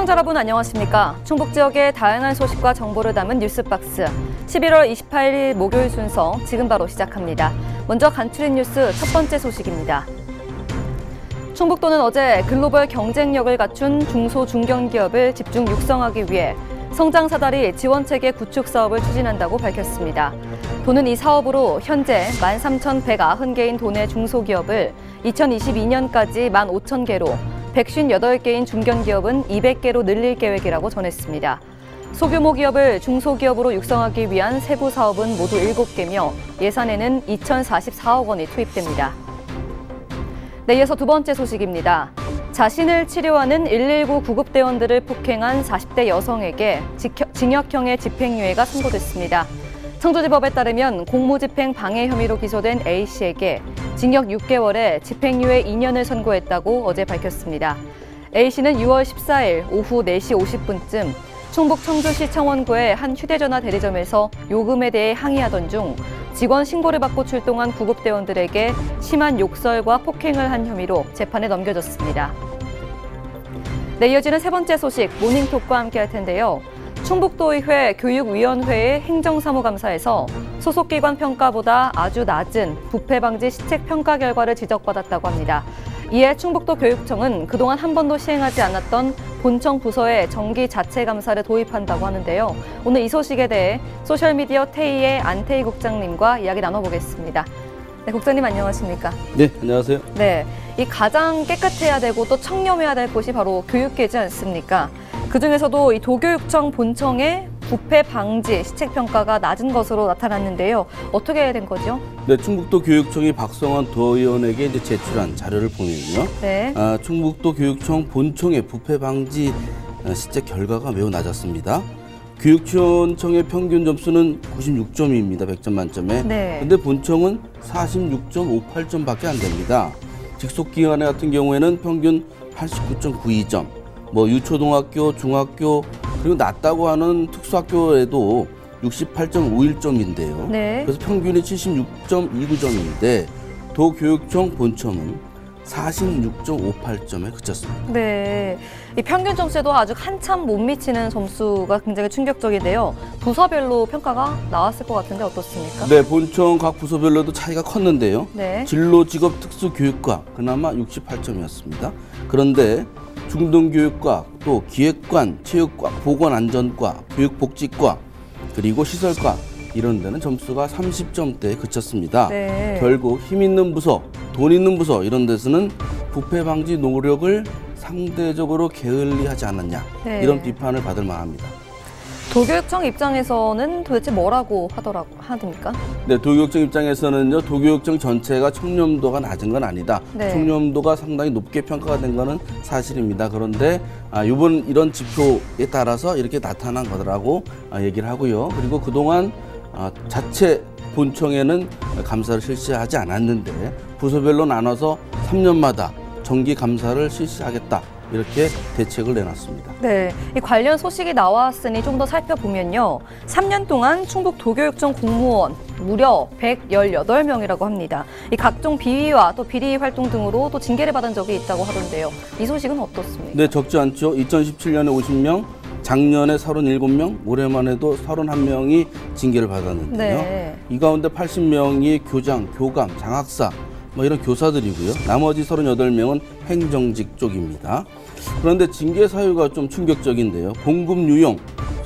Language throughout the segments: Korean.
시청자 여러분 안녕하십니까? 충북 지역의 다양한 소식과 정보를 담은 뉴스박스 11월 28일 목요일 순서 지금 바로 시작합니다. 먼저 간추린 뉴스 첫 번째 소식입니다. 충북도는 어제 글로벌 경쟁력을 갖춘 중소 중견기업을 집중 육성하기 위해 성장 사다리 지원체계 구축 사업을 추진한다고 밝혔습니다. 도는 이 사업으로 현재 13,190개인 도내 중소기업을 2022년까지 15,000개로 158개인 중견기업은 200개로 늘릴 계획이라고 전했습니다. 소규모 기업을 중소기업으로 육성하기 위한 세부 사업은 모두 7개며 예산에는 2,044억 원이 투입됩니다. 네, 이어서 두 번째 소식입니다. 자신을 치료하는 119 구급대원들을 폭행한 40대 여성에게 징역형의 집행유예가 선고됐습니다. 청주지법에 따르면 공무집행 방해 혐의로 기소된 A씨에게 징역 6개월에 집행유예 2년을 선고했다고 어제 밝혔습니다. A씨는 6월 14일 오후 4시 50분쯤 충북 청주시 청원구의 한 휴대전화 대리점에서 요금에 대해 항의하던 중 직원 신고를 받고 출동한 구급대원들에게 심한 욕설과 폭행을 한 혐의로 재판에 넘겨졌습니다. 네, 이어지는 세 번째 소식 모닝톡과 함께 할 텐데요. 충북도의회 교육위원회의 행정사무감사에서 소속기관 평가보다 아주 낮은 부패방지 시책 평가 결과를 지적받았다고 합니다. 이에 충북도 교육청은 그동안 한 번도 시행하지 않았던 본청 부서의 정기 자체 감사를 도입한다고 하는데요. 오늘 이 소식에 대해 소셜미디어 테이의 안태희 국장님과 이야기 나눠보겠습니다. 네, 국장님 안녕하십니까? 네, 안녕하세요. 네, 이 가장 깨끗해야 되고 또 청렴해야 될 곳이 바로 교육계지 않습니까? 그중에서도 이 도교육청 본청의 부패 방지 시책 평가가 낮은 것으로 나타났는데요. 어떻게 된 거죠? 네, 충북도 교육청이 박성환 도의원에게 제출한 자료를 보면요. 네. 충북도 교육청 본청의 부패 방지 시책 결과가 매우 낮았습니다. 교육청의 평균 점수는 96점입니다. 100점 만점에. 네. 근데 본청은 46.58점밖에 안 됩니다. 직속기관의 같은 경우에는 평균 89.92점. 유초등학교, 중학교, 그리고 낮다고 하는 특수학교에도 68.51점인데요. 네. 그래서 평균이 76.29점인데 도교육청 본청은 46.58점에 그쳤습니다. 네, 이 평균 점수에도 아주 한참 못 미치는 점수가 굉장히 충격적인데요. 부서별로 평가가 나왔을 것 같은데 어떻습니까? 네, 본청 각 부서별로도 차이가 컸는데요. 네. 진로 직업 특수교육과 그나마 68점이었습니다. 그런데 중등교육과 또 기획관, 체육과, 보건안전과, 교육복지과 그리고 시설과 이런 데는 점수가 30점대에 그쳤습니다. 네. 결국 힘 있는 부서, 돈 있는 부서 이런 데서는 부패 방지 노력을 상대적으로 게을리하지 않았냐 네. 이런 비판을 받을 만합니다. 도교육청 입장에서는 도대체 뭐라고 하십니까? 네, 도교육청 입장에서는요, 도교육청 전체가 청렴도가 낮은 건 아니다. 네. 청렴도가 상당히 높게 평가가 된 거는 사실입니다. 그런데 이번 이런 지표에 따라서 이렇게 나타난 거라고 얘기를 하고요. 그리고 그동안 자체 본청에는 감사를 실시하지 않았는데 부서별로 나눠서 3년마다 정기 감사를 실시하겠다. 이렇게 대책을 내놨습니다. 네, 이 관련 소식이 나왔으니 좀 더 살펴보면요. 3년 동안 충북 도교육청 공무원 무려 118명이라고 합니다. 이 각종 비위와 또 비리 활동 등으로 또 징계를 받은 적이 있다고 하던데요. 이 소식은 어떻습니까? 네, 적지 않죠. 2017년에 50명, 작년에 37명, 올해만 해도 31명이 징계를 받았는데요. 네. 이 가운데 80명이 교장, 교감, 장학사 이런 교사들이고요. 나머지 38명은 행정직 쪽입니다. 그런데 징계 사유가 좀 충격적인데요. 공금 유용,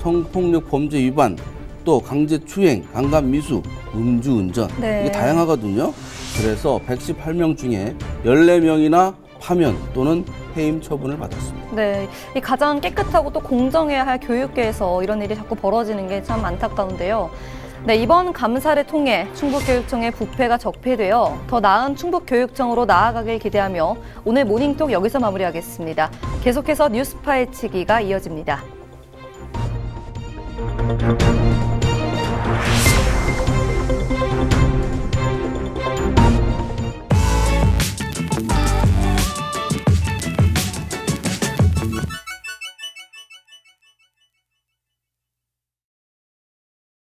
성폭력 범죄 위반, 또 강제추행, 강간미수, 음주운전 네. 이게 다양하거든요. 그래서 118명 중에 14명이나 파면 또는 해임 처분을 받았습니다. 네, 이 가장 깨끗하고 또 공정해야 할 교육계에서 이런 일이 자꾸 벌어지는 게 참 안타까운데요. 네, 이번 감사를 통해 충북교육청의 부패가 적폐되어 더 나은 충북교육청으로 나아가길 기대하며 오늘 모닝톡 여기서 마무리하겠습니다. 계속해서 뉴스 파헤치기가 이어집니다.